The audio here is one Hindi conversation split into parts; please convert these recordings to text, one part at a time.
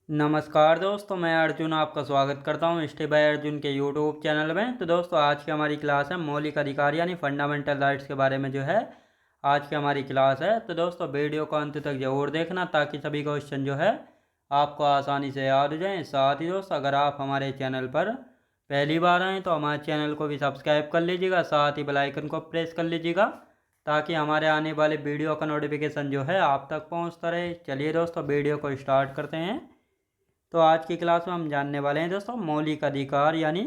नमस्कार दोस्तों, मैं अर्जुन आपका स्वागत करता हूं स्टे बाय अर्जुन के यूट्यूब चैनल में। तो दोस्तों, आज की हमारी क्लास है मौलिक अधिकार यानी फंडामेंटल राइट्स के बारे में जो है आज की हमारी क्लास है। तो दोस्तों, वीडियो को अंत तक जरूर देखना ताकि सभी क्वेश्चन जो है आपको आसानी से याद हो जाएं। साथ ही दोस्तों, अगर आप हमारे चैनल पर पहली बार आएँ तो हमारे चैनल को भी सब्सक्राइब कर लीजिएगा, साथ ही बेल आइकन को प्रेस कर लीजिएगा ताकि हमारे आने वाले वीडियो का नोटिफिकेशन जो है आप तक पहुंचता रहे। चलिए दोस्तों, वीडियो को स्टार्ट करते हैं। तो आज की क्लास में हम जानने वाले हैं दोस्तों मौलिक अधिकार यानी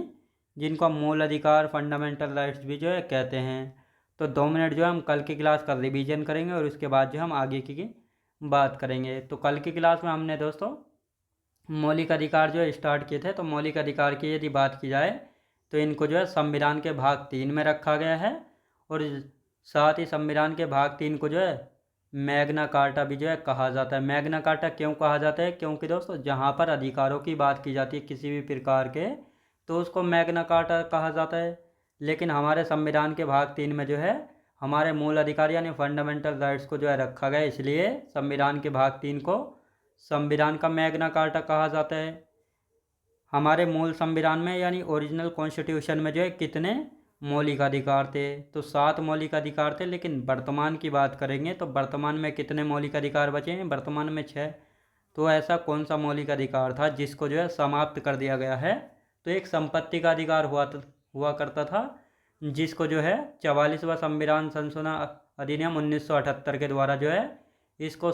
जिनको हम मूल अधिकार फंडामेंटल राइट्स भी जो है कहते हैं। तो 2 मिनट जो है हम कल की क्लास का रिवीजन करेंगे और उसके बाद जो हम आगे की बात करेंगे। तो कल की क्लास में हमने दोस्तों मौलिक अधिकार जो है स्टार्ट किए थे। तो मौलिक अधिकार की यदि बात की जाए तो इनको जो है संविधान के भाग 3 में रखा गया है और साथ ही संविधान के भाग 3 को जो है मैग्ना कार्टा भी जो है कहा जाता है। मैग्ना कार्टा क्यों कहा जाता है? क्योंकि दोस्तों जहाँ पर अधिकारों की बात की जाती है किसी भी प्रकार के तो उसको मैग्ना कार्टा कहा जाता है। लेकिन हमारे संविधान के भाग 3 में जो है हमारे मूल अधिकार यानी फंडामेंटल राइट्स को जो है रखा गया, इसलिए संविधान के भाग 3 को संविधान का मैग्ना कार्टा कहा जाता है। हमारे मूल संविधान में यानी ओरिजिनल कॉन्स्टिट्यूशन में जो है कितने मौलिक अधिकार थे? तो 7 मौलिक अधिकार थे। लेकिन वर्तमान की बात करेंगे तो वर्तमान में कितने मौलिक अधिकार बचे हैं? वर्तमान में 6। तो ऐसा कौन सा मौलिक अधिकार था जिसको जो है समाप्त कर दिया गया है? तो एक संपत्ति का अधिकार हुआ करता था जिसको जो है 44वां संविधान संशोधन अधिनियम 1978 के द्वारा जो है इसको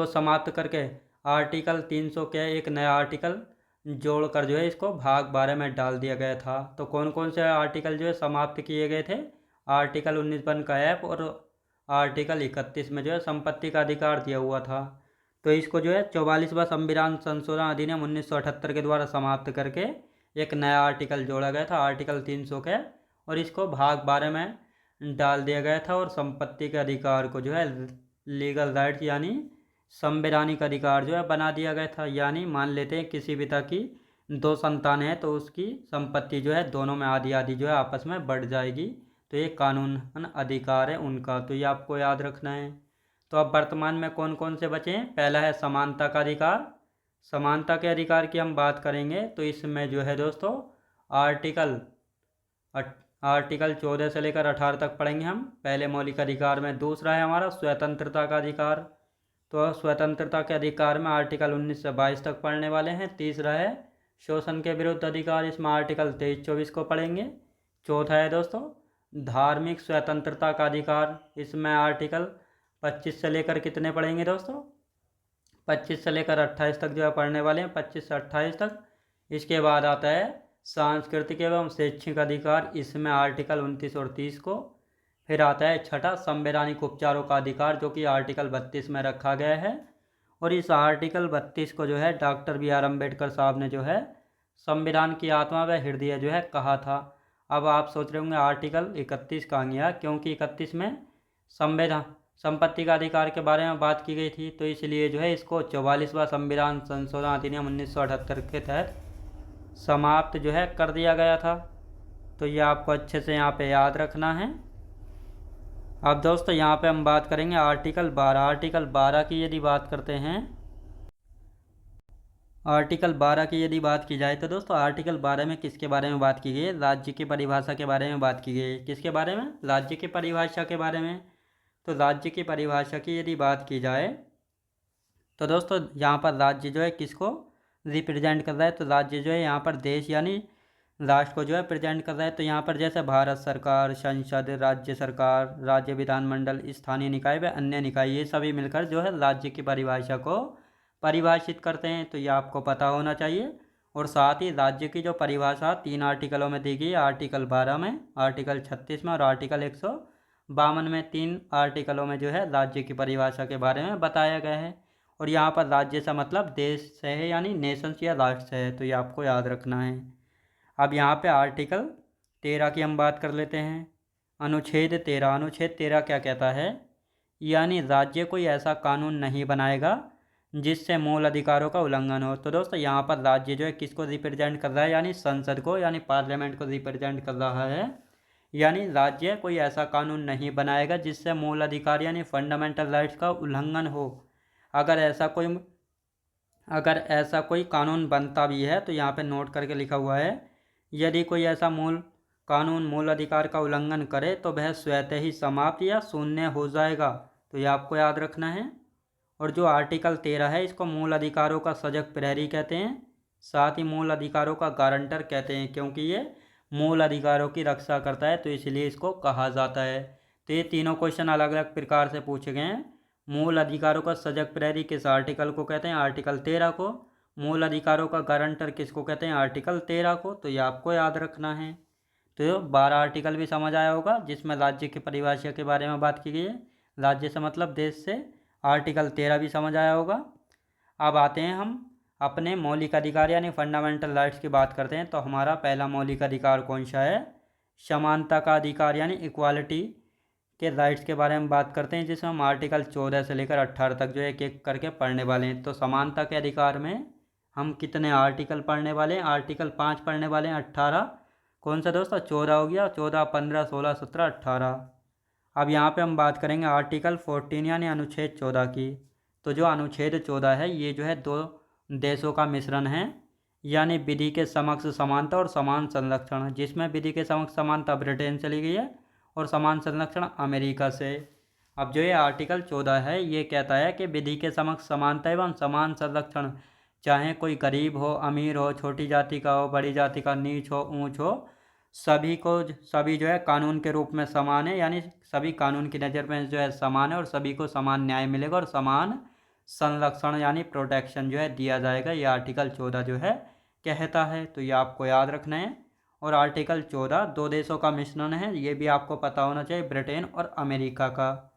समाप्त करके आर्टिकल 300 के एक नया आर्टिकल जोड़कर जो है इसको भाग 12 में डाल दिया गया था। तो कौन कौन से आर्टिकल जो है समाप्त किए गए थे? आर्टिकल 19 बन का ऐप और आर्टिकल 31 में जो है संपत्ति का अधिकार दिया हुआ था। तो इसको जो है 44वां संविधान संशोधन अधिनियम 1978 के द्वारा समाप्त करके एक नया आर्टिकल जोड़ा गया था आर्टिकल 300 के, और इसको भाग 12 में डाल दिया गया था। और संपत्ति के अधिकार को जो है लीगल राइट यानी संवैधानिक अधिकार जो है बना दिया गया था। यानी मान लेते हैं किसी पिता की 2 संतान है तो उसकी संपत्ति जो है दोनों में आधी आधी जो है आपस में बढ़ जाएगी। तो ये कानून अधिकार है उनका, तो ये आपको याद रखना है। तो अब वर्तमान में कौन कौन से बचे हैं? पहला है समानता का अधिकार। समानता के अधिकार की हम बात करेंगे तो इसमें जो है दोस्तों आर्टिकल आर्टिकल 14 से लेकर 18 तक पढ़ेंगे हम पहले मौलिक अधिकार में। दूसरा है हमारा स्वतंत्रता का अधिकार। तो स्वतंत्रता के अधिकार में आर्टिकल 19 से 22 तक पढ़ने वाले हैं। तीसरा है शोषण के विरुद्ध अधिकार, इसमें आर्टिकल 23-24 को पढ़ेंगे। चौथा है दोस्तों धार्मिक स्वतंत्रता का अधिकार, इसमें आर्टिकल 25 से लेकर कितने पढ़ेंगे दोस्तों? 25 से लेकर 28 तक जो है पढ़ने वाले हैं, 25 से 28 तक। इसके बाद आता है सांस्कृतिक एवं शैक्षिक अधिकार, इसमें आर्टिकल 29 और 30 को। फिर आता है छठा संवैधानिक उपचारों का अधिकार जो कि आर्टिकल 32 में रखा गया है। और इस आर्टिकल 32 को जो है डॉक्टर BR अम्बेडकर साहब ने जो है संविधान की आत्मा व हृदय जो है कहा था। अब आप सोच रहे होंगे आर्टिकल 31 कहाँ गया? क्योंकि 31 में संविधान संपत्ति का अधिकार के बारे में बात की गई थी, तो इसलिए जो है इसको 44वां संविधान संशोधन अधिनियम 1978 के तहत समाप्त जो है कर दिया गया था। तो ये आपको अच्छे से यहाँ पे याद रखना है। अब दोस्तों यहाँ पे हम बात करेंगे आर्टिकल 12। आर्टिकल 12 की यदि बात करते हैं, आर्टिकल 12 की यदि बात की जाए तो दोस्तों आर्टिकल 12 में किसके बारे में बात की गई है? राज्य की परिभाषा के बारे में बात की गई है। किसके बारे में? राज्य की परिभाषा के बारे में। तो राज्य की परिभाषा की यदि बात की जाए तो दोस्तों यहाँ पर राज्य जो है किसको रिप्रेजेंट कर रहा है? तो राज्य जो है यहाँ पर देश यानी राष्ट्र को जो है प्रेजेंट कर रहा है। तो यहाँ पर जैसे भारत सरकार, संसद, राज्य सरकार, राज्य विधानमंडल, स्थानीय निकाय व अन्य निकाय, ये सभी मिलकर जो है राज्य की परिभाषा को परिभाषित करते हैं। तो ये आपको पता होना चाहिए। और साथ ही राज्य की जो परिभाषा 3 आर्टिकलों में दी गई है, आर्टिकल 12 में, आर्टिकल 36 में और आर्टिकल 152 में। 3 आर्टिकलों में जो है राज्य की परिभाषा के बारे में बताया गया है। और यहाँ पर राज्य से मतलब देश से है यानी नेशंस या राष्ट्र से है, तो ये आपको याद रखना है। अब यहाँ पे आर्टिकल 13 की हम बात कर लेते हैं। अनुच्छेद 13। अनुच्छेद 13 क्या कहता है? यानी राज्य कोई ऐसा कानून नहीं बनाएगा जिससे मूल अधिकारों का उल्लंघन हो। तो दोस्तों यहाँ पर राज्य जो है किसको रिप्रेजेंट कर रहा है? यानी संसद को यानी पार्लियामेंट को रिप्रेजेंट कर रहा है। यानी राज्य कोई ऐसा कानून नहीं बनाएगा जिससे मूल अधिकार यानी फंडामेंटल राइट्स का उल्लंघन हो। अगर ऐसा कोई कानून बनता भी है तो यहाँ पे नोट करके लिखा हुआ है, यदि कोई ऐसा मूल अधिकार का उल्लंघन करे तो वह स्वतः ही समाप्त या शून्य हो जाएगा। तो ये आपको याद रखना है। और जो आर्टिकल 13 है इसको मूल अधिकारों का सजग प्रहरी कहते हैं, साथ ही मूल अधिकारों का गारंटर कहते हैं, क्योंकि ये मूल अधिकारों की रक्षा करता है तो इसलिए इसको कहा जाता है। तो ये तीनों क्वेश्चन अलग अलग प्रकार से पूछे गए हैं। मूल अधिकारों का सजग प्रहरी किस आर्टिकल को कहते हैं? आर्टिकल 13 को। मूल अधिकारों का गारंटर किसको कहते हैं? आर्टिकल 13 को। तो ये आपको याद रखना है। तो 12 आर्टिकल भी समझ आया होगा, जिसमें राज्य की परिभाषा के बारे में बात की गई है, राज्य से मतलब देश से। आर्टिकल 13 भी समझ आया होगा। अब आते हैं हम अपने मौलिक अधिकार यानी फंडामेंटल राइट्स की बात करते हैं। तो हमारा पहला मौलिक अधिकार कौन सा है? समानता का अधिकार यानी इक्वालिटी के राइट्स के बारे में बात करते हैं, जिसमें हम आर्टिकल 14 से लेकर 18 तक जो है एक एक करके पढ़ने वाले हैं। तो समानता के अधिकार में हम कितने आर्टिकल पढ़ने वाले हैं? आर्टिकल 5 पढ़ने वाले हैं। 18 कौन सा दोस्तों? 14 हो गया। 14, 15, 16, 17, 18। अब यहाँ पे हम बात करेंगे आर्टिकल 14 यानी अनुच्छेद 14 की। तो जो अनुच्छेद 14 है ये जो है दो देशों का मिश्रण है, यानी विधि के समक्ष समानता और समान संरक्षण, जिसमें विधि के समक्ष समानता ब्रिटेन से ली गई है और समान संरक्षण अमेरिका से। अब जो ये आर्टिकल 14 है ये कहता है कि विधि के समक्ष समानता एवं समान संरक्षण, चाहे कोई गरीब हो, अमीर हो, छोटी जाति का हो, बड़ी जाति का, नीच हो, ऊंच हो, सभी जो है कानून के रूप में समान है, यानी सभी कानून की नज़र में जो है समान है और सभी को समान न्याय मिलेगा और समान संरक्षण यानी प्रोटेक्शन जो है दिया जाएगा। ये आर्टिकल 14 जो है कहता है। तो ये आपको याद रखना है। और आर्टिकल 14 दो देशों का मिश्रण है, ये भी आपको पता होना चाहिए, ब्रिटेन और अमेरिका का।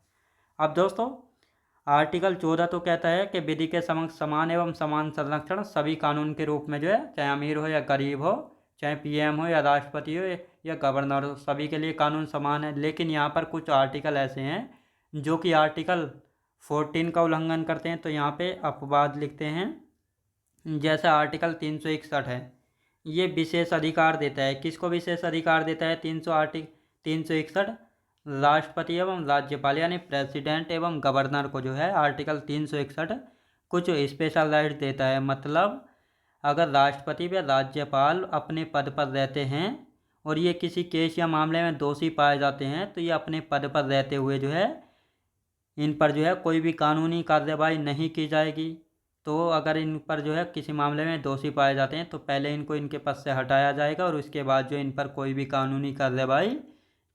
अब दोस्तों आर्टिकल 14 तो कहता है कि विधि के समक्ष समान एवं समान संरक्षण सभी कानून के रूप में जो है, चाहे अमीर हो या गरीब हो, चाहे पीएम हो या राष्ट्रपति हो या गवर्नर हो, सभी के लिए कानून समान है। लेकिन यहाँ पर कुछ आर्टिकल ऐसे हैं जो कि आर्टिकल 14 का उल्लंघन करते हैं। तो यहाँ पे अपवाद लिखते हैं। जैसे आर्टिकल 361 है, ये विशेष अधिकार देता है। किसको विशेष अधिकार देता है? 361 राष्ट्रपति एवं राज्यपाल यानी प्रेसिडेंट एवं गवर्नर को जो है आर्टिकल 361 कुछ स्पेशल राइट देता है। मतलब अगर राष्ट्रपति व राज्यपाल अपने पद पर रहते हैं और ये किसी केस या मामले में दोषी पाए जाते हैं तो ये अपने पद पर रहते हुए जो है इन पर जो है कोई भी कानूनी कार्रवाई नहीं की जाएगी। तो अगर इन पर जो है किसी मामले में दोषी पाए जाते हैं तो पहले इनको इनके पद से हटाया जाएगा और उसके बाद जो इन पर कोई भी कानूनी कार्रवाई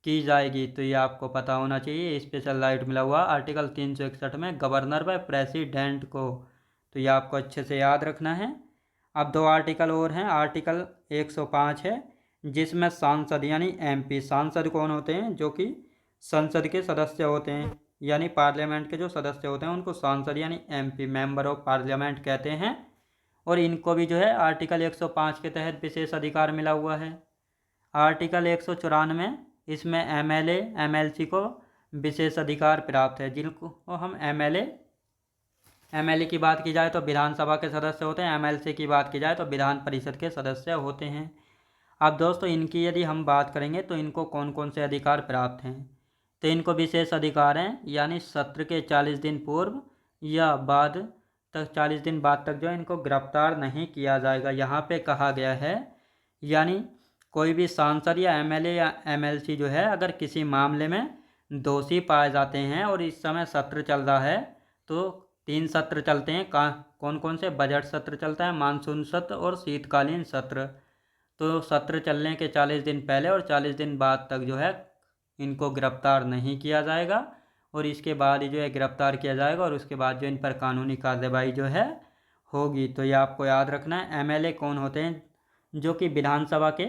की जाएगी। तो ये आपको पता होना चाहिए। स्पेशल राइट मिला हुआ आर्टिकल 361 में गवर्नर व प्रेसिडेंट को। तो ये आपको अच्छे से याद रखना है। अब दो आर्टिकल और हैं। आर्टिकल 105 है, जिसमें सांसद यानी एमपी, सांसद कौन होते हैं? जो कि संसद के सदस्य होते हैं, यानी पार्लियामेंट के जो सदस्य होते हैं उनको सांसद यानी एमपी, मेंबर ऑफ पार्लियामेंट कहते हैं। और इनको भी जो है आर्टिकल 105 के तहत विशेष अधिकार मिला हुआ है। आर्टिकल 194 इसमें एमएलए एमएलसी को विशेष अधिकार प्राप्त है, जिनको हम एमएलए की बात की जाए तो विधानसभा के सदस्य होते हैं, एमएलसी की बात की जाए तो विधान परिषद के सदस्य होते हैं। अब दोस्तों इनकी यदि हम बात करेंगे तो इनको कौन कौन से अधिकार प्राप्त हैं? तो इनको विशेष अधिकार हैं, यानी सत्र के 40 दिन पूर्व या बाद तक, 40 दिन बाद तक जो इनको गिरफ्तार नहीं किया जाएगा। यहाँ पे कहा गया है, यानी कोई भी सांसद या एमएलए या एमएलसी जो है अगर किसी मामले में दोषी पाए जाते हैं और इस समय सत्र चल रहा है, तो 3 सत्र चलते हैं। कौन कौन से? बजट सत्र चलता है, मानसून सत्र और शीतकालीन सत्र। तो सत्र चलने के 40 दिन पहले और 40 दिन बाद तक जो है इनको गिरफ्तार नहीं किया जाएगा और इसके बाद ही जो है गिरफ्तार किया जाएगा और उसके बाद जो इन पर कानूनी कार्रवाई जो है होगी। तो ये आपको याद रखना है। एमएलए कौन होते हैं? जो कि विधानसभा के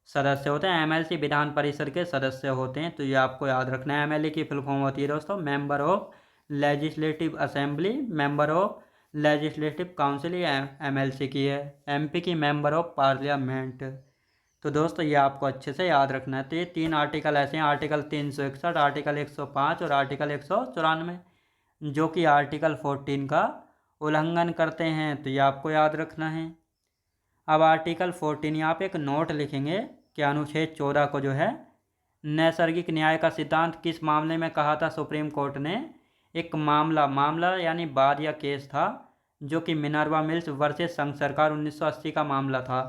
सदस्य होते हैं। एमएलसी विधान परिषद के सदस्य होते हैं। तो ये आपको याद रखना है। एमएलए की फुल फॉर्म होती है दोस्तों member of legislative assembly, member of legislative council, ये एमएलसी की है। एमपी की मेंबर ऑफ पार्लियामेंट। तो दोस्तों ये आपको अच्छे से याद रखना है। तो ये 3 आर्टिकल ऐसे हैं, आर्टिकल 361, आर्टिकल 105 और आर्टिकल 194, जो कि आर्टिकल 14 का उल्लंघन करते हैं। तो ये आपको याद रखना है। अब आर्टिकल 14 यहाँ पे एक नोट लिखेंगे कि अनुच्छेद 14 को जो है नैसर्गिक न्याय का सिद्धांत किस मामले में कहा था सुप्रीम कोर्ट ने? एक मामला यानी वाद या केस था, जो कि मिनर्वा मिल्स वर्सेस संघ सरकार 1980 का मामला था।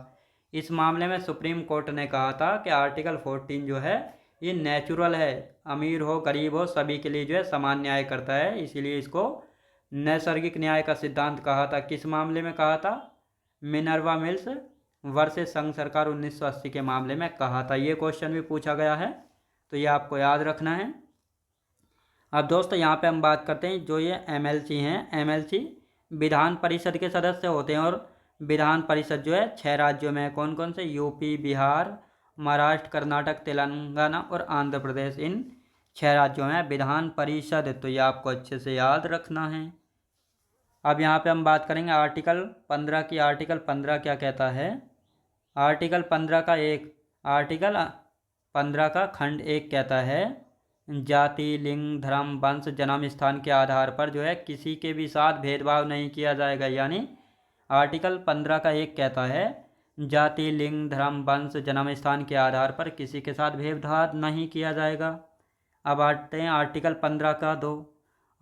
इस मामले में सुप्रीम कोर्ट ने कहा था कि आर्टिकल 14 जो है ये नेचुरल है, अमीर हो गरीब हो सभी के लिए जो है समान न्याय करता है, इसीलिए इसको नैसर्गिक न्याय का सिद्धांत कहा था। किस मामले में कहा था? मिनर्वा मिल्स वर्सेस संघ सरकार 1980 के मामले में कहा था। ये क्वेश्चन भी पूछा गया है, तो ये आपको याद रखना है। अब दोस्तों यहाँ पे हम बात करते हैं, जो ये एमएलसी हैं, एमएलसी विधान परिषद के सदस्य होते हैं, और विधान परिषद जो है 6 राज्यों में, कौन कौन से? यूपी, बिहार, महाराष्ट्र, कर्नाटक, तेलंगाना और आंध्र प्रदेश, इन 6 राज्यों में विधान परिषद। तो ये आपको अच्छे से याद रखना है। अब यहाँ पे हम बात करेंगे आर्टिकल 15 की। आर्टिकल 15 क्या कहता है? आर्टिकल 15 का आर्टिकल 15 का खंड 1 कहता है, जाति, लिंग, धर्म, वंश, जन्म स्थान के आधार पर जो है किसी के भी साथ भेदभाव नहीं किया जाएगा। यानी आर्टिकल 15 का 1 कहता है, जाति, लिंग, धर्म, वंश, जन्म स्थान के आधार पर किसी के साथ भेदभाव नहीं किया जाएगा। अब आते हैं आर्टिकल 15 का 2।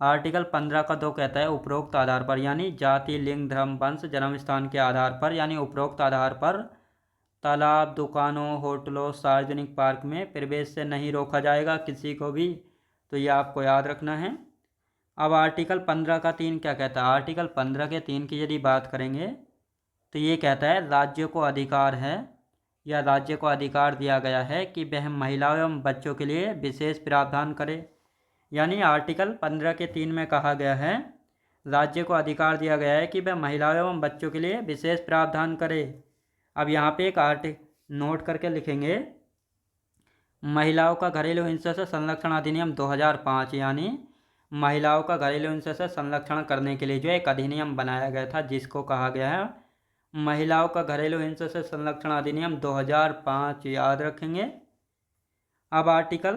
आर्टिकल 15 का 2 कहता है, उपरोक्त आधार पर, यानी जाति, लिंग, धर्म, वंश, जन्म स्थान के आधार पर, यानी उपरोक्त आधार पर तालाब, दुकानों, होटलों, सार्वजनिक पार्क में प्रवेश से नहीं रोका जाएगा किसी को भी। तो ये आपको याद रखना है। अब आर्टिकल 15 का 3 क्या कहता है? आर्टिकल 15 के 3 की यदि बात करेंगे तो ये कहता है, राज्य को अधिकार है या राज्य को अधिकार दिया गया है कि वह महिलाओं एवं बच्चों के लिए विशेष प्रावधान करे। यानी आर्टिकल 15 के 3 में कहा गया है, राज्य को अधिकार दिया गया है कि वह महिलाओं एवं बच्चों के लिए विशेष प्रावधान करे। अब यहाँ पे एक नोट करके लिखेंगे, महिलाओं का घरेलू हिंसा से संरक्षण अधिनियम 2005, यानी महिलाओं का घरेलू हिंसा से संरक्षण करने के लिए जो एक अधिनियम बनाया गया था, जिसको कहा गया है महिलाओं का घरेलू हिंसा से संरक्षण अधिनियम 2005, याद रखेंगे। अब आर्टिकल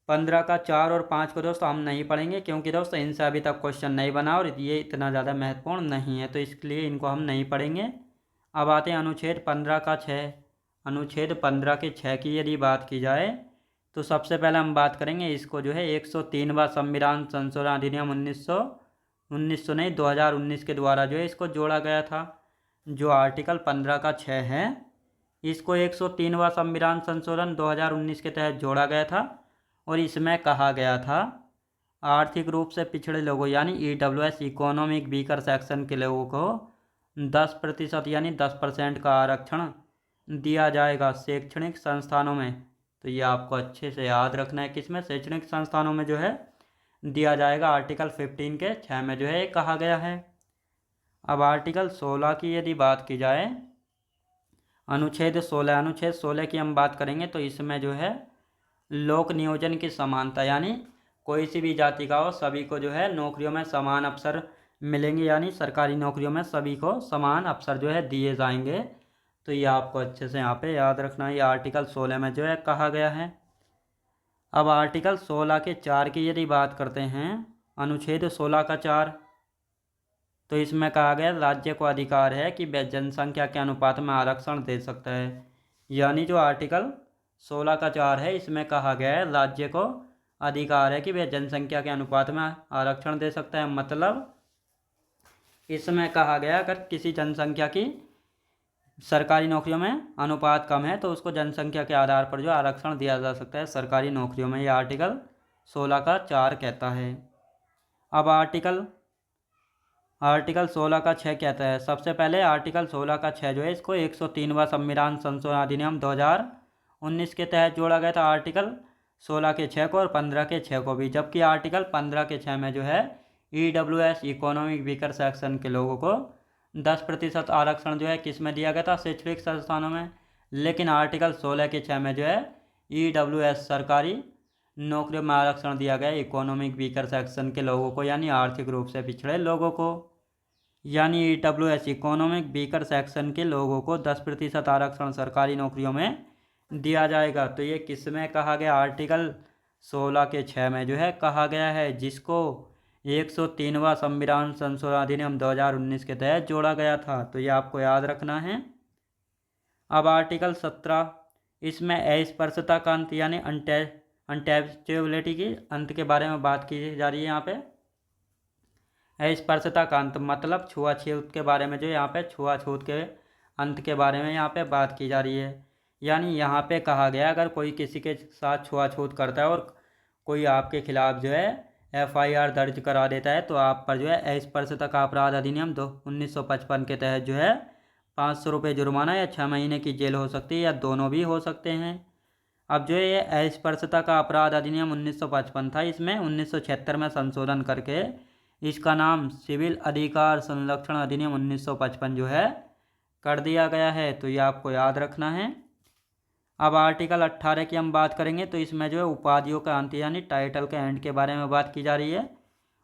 15 का 4 और 5 को दोस्तों हम नहीं पढ़ेंगे, क्योंकि दोस्तों इनसे अभी तक क्वेश्चन नहीं बना और ये इतना ज़्यादा महत्वपूर्ण नहीं है, तो इसलिए इनको हम नहीं पढ़ेंगे। अब आते हैं अनुच्छेद 15 का 6। अनुच्छेद 15 के 6 की यदि बात की जाए तो सबसे पहले हम बात करेंगे, इसको जो है 103वां संविधान संशोधन अधिनियम 1900 नहीं 2019 के द्वारा जो है इसको जोड़ा गया था। जो आर्टिकल 15 का 6 है, इसको 103वां संविधान संशोधन 2019 के तहत जोड़ा गया था, और इसमें कहा गया था, आर्थिक रूप से पिछड़े लोगों यानी EWS इकोनॉमिक वीकर सेक्शन के लोगों को 10% यानी 10% का आरक्षण दिया जाएगा शैक्षणिक संस्थानों में। तो ये आपको अच्छे से याद रखना है, किसमें? शैक्षणिक संस्थानों में जो है दिया जाएगा। आर्टिकल 15 के 6 में जो है कहा गया है। अब आर्टिकल 16 की यदि बात की जाए, अनुच्छेद 16 की हम बात करेंगे तो इसमें जो है लोक नियोजन की समानता, यानी कोई सी भी जाति का हो सभी को जो है नौकरियों में समान अवसर मिलेंगे, यानी सरकारी नौकरियों में सभी को समान अवसर जो है दिए जाएंगे। तो ये आपको अच्छे से यहाँ पे याद रखना है, ये आर्टिकल 16 में जो है कहा गया है। अब आर्टिकल 16 के 4 की यदि बात करते हैं, अनुच्छेद 16 का 4, तो इसमें कहा गया, राज्य को अधिकार है कि वह जनसंख्या के अनुपात में आरक्षण दे सकता है। यानी जो आर्टिकल 16 का 4 है, इसमें कहा गया है राज्य को अधिकार है कि वह जनसंख्या के अनुपात में आरक्षण दे सकता है। मतलब इसमें कहा गया, अगर किसी जनसंख्या की सरकारी नौकरियों में अनुपात कम है तो उसको जनसंख्या के आधार पर जो आरक्षण दिया जा सकता है सरकारी नौकरियों में, यह आर्टिकल 16 का 4 कहता है। अब आर्टिकल 16 का 6 कहता है, सबसे पहले आर्टिकल 16 का 6 जो है इसको 103वां संविधान संशोधन अधिनियम 2019 के तहत जोड़ा गया था, आर्टिकल 16 के 6 को और 15 के 6 को भी। जबकि आर्टिकल 15 के 6 में जो है EWS इकोनॉमिक वीकर सेक्शन के लोगों को 10% आरक्षण जो है किस में दिया गया था? शैक्षणिक संस्थानों में। लेकिन आर्टिकल 16 के 6 में जो है EWS सरकारी नौकरियों में आरक्षण दिया गया इकोनॉमिक वीकर सेक्शन के लोगों को, यानी आर्थिक रूप से पिछड़े लोगों को। यानी EWS इकोनॉमिक वीकर सेक्शन के लोगों को 10% आरक्षण सरकारी नौकरियों में दिया जाएगा। तो ये किस में कहा गया? आर्टिकल 16 के 6 में जो है कहा गया है, जिसको 103वां संविधान संशोधन अधिनियम 2019 के तहत जोड़ा गया था। तो ये आपको याद रखना है। अब आर्टिकल 17, इसमें अस्पृश्यता का अंत यानी अनटैचेबिलिटी की अंत के बारे में बात की जा रही है यहाँ पे। अस्पर्शता का अंत मतलब छुआछूत के बारे में, जो यहाँ पे छुआछूत के अंत के बारे में यहाँ पे बात की जा रही है। यानी यहाँ पे कहा गया अगर कोई किसी के साथ छुआछूत करता है और कोई आपके खिलाफ जो है FIR दर्ज करा देता है तो आप पर जो है अस्पर्शता का अपराध अधिनियम 1955 के तहत जो है 500 रुपये जुर्माना या 6 महीने की जेल हो सकती है, या दोनों भी हो सकते हैं। अब जो ये अस्पर्शता का अपराध अधिनियम 1955 था, इसमें 1976 में संशोधन करके इसका नाम सिविल अधिकार संरक्षण अधिनियम 1955 जो है कर दिया गया है। तो ये आपको याद रखना है। अब आर्टिकल 18 की हम बात करेंगे तो इसमें जो है उपाधियों का अंत यानी टाइटल के एंड के बारे में बात की जा रही है।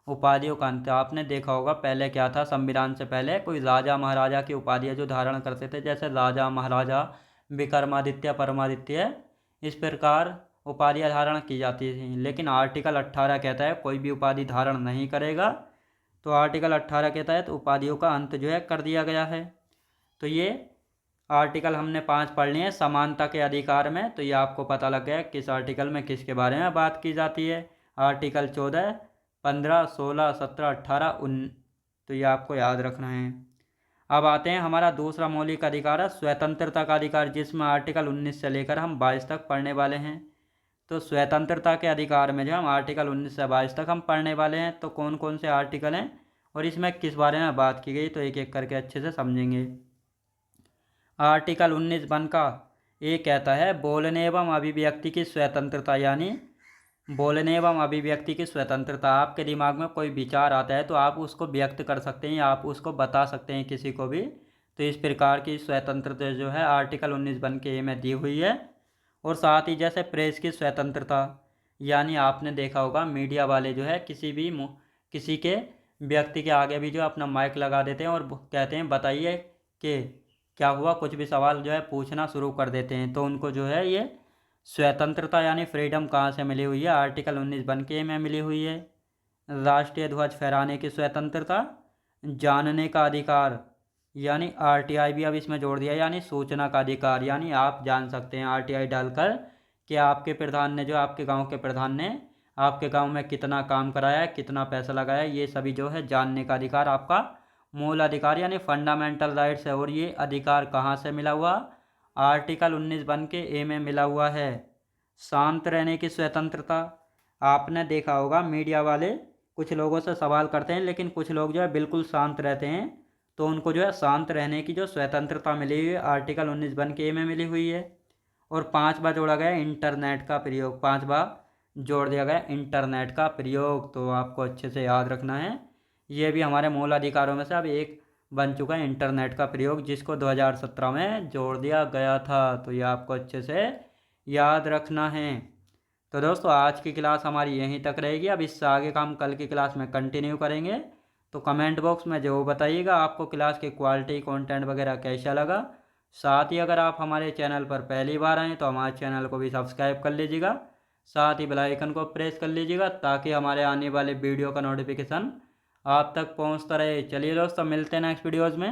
उपाधियों का अंत आपने देखा होगा पहले क्या था, संविधान से पहले कोई राजा महाराजा की उपाधियाँ जो धारण करते थे, जैसे राजा महाराजा विक्रमादित्य परमादित्य, इस प्रकार उपाधियाँ धारण की जाती थी। लेकिन आर्टिकल 18 कहता है कोई भी उपाधि धारण नहीं करेगा। तो आर्टिकल 18 के तहत उपाधियों का अंत जो है कर दिया गया है। तो ये आर्टिकल हमने 5 पढ़ लिए हैं समानता के अधिकार में। तो ये आपको पता लग गया किस आर्टिकल में किसके बारे में बात की जाती है। आर्टिकल 14, 15, 16, 17, 18, 19। तो ये आपको याद रखना है। अब आते हैं हमारा दूसरा मौलिक अधिकार है स्वतंत्रता का अधिकार, जिसमें आर्टिकल 19 से लेकर हम 22 तक पढ़ने वाले हैं। तो स्वतंत्रता के अधिकार में जो हम आर्टिकल 19 से 22 तक हम पढ़ने वाले हैं। तो कौन कौन से आर्टिकल हैं और इसमें किस बारे में बात की गई, तो एक एक करके अच्छे से समझेंगे। आर्टिकल 19(1) का ये कहता है बोलने एवं अभिव्यक्ति की स्वतंत्रता, यानी बोलने एवं अभिव्यक्ति की स्वतंत्रता। आपके दिमाग में कोई विचार आता है तो आप उसको व्यक्त कर सकते हैं या आप उसको बता सकते हैं किसी को भी। तो इस प्रकार की स्वतंत्रता जो है आर्टिकल 19(1) के में दी हुई है। और साथ ही जैसे प्रेस की स्वतंत्रता, यानी आपने देखा होगा मीडिया वाले जो है किसी के व्यक्ति के आगे भी जो अपना माइक लगा देते हैं और कहते हैं बताइए कि क्या हुआ, कुछ भी सवाल जो है पूछना शुरू कर देते हैं। तो उनको जो है ये स्वतंत्रता यानी फ्रीडम कहाँ से मिली हुई है, आर्टिकल 19(1) के में मिली हुई है। राष्ट्रीय ध्वज फहराने की स्वतंत्रता, जानने का अधिकार यानी RTI भी अब इसमें जोड़ दिया, यानी सूचना का अधिकार, यानी आप जान सकते हैं RTI डालकर कि आपके प्रधान ने जो आपके गांव के प्रधान ने आपके गांव में कितना काम कराया है, कितना पैसा लगाया है, ये सभी जो है जानने का अधिकार आपका मूल अधिकार यानी फंडामेंटल राइट्स है। और ये अधिकार कहाँ से मिला हुआ, आर्टिकल 19(1) के ए में मिला हुआ है। शांत रहने की स्वतंत्रता, आपने देखा होगा मीडिया वाले कुछ लोगों से सवाल करते हैं लेकिन कुछ लोग जो है बिल्कुल शांत रहते हैं, तो उनको जो है शांत रहने की जो स्वतंत्रता मिली हुई है आर्टिकल 19(1) के ए में मिली हुई है। और 5वां जोड़ा गया इंटरनेट का प्रयोग, 5वां जोड़ दिया गया इंटरनेट का प्रयोग। तो आपको अच्छे से याद रखना है, ये भी हमारे मूल अधिकारों में से अब एक बन चुका है इंटरनेट का प्रयोग, जिसको 2017 में जोड़ दिया गया था। तो ये आपको अच्छे से याद रखना है। तो दोस्तों आज की क्लास हमारी यहीं तक रहेगी। अब इससे आगे का हम कल की क्लास में कंटिन्यू करेंगे। तो कमेंट बॉक्स में जो बताइएगा आपको क्लास की क्वालिटी कंटेंट वगैरह कैसा लगा। साथ ही अगर आप हमारे चैनल पर पहली बार आएँ तो हमारे चैनल को भी सब्सक्राइब कर लीजिएगा, साथ ही बेल आइकन को प्रेस कर लीजिएगा ताकि हमारे आने वाले वीडियो का नोटिफिकेशन आप तक पहुंचता रहे। चलिए दोस्तों मिलते हैं नेक्स्ट वीडियोज़ में।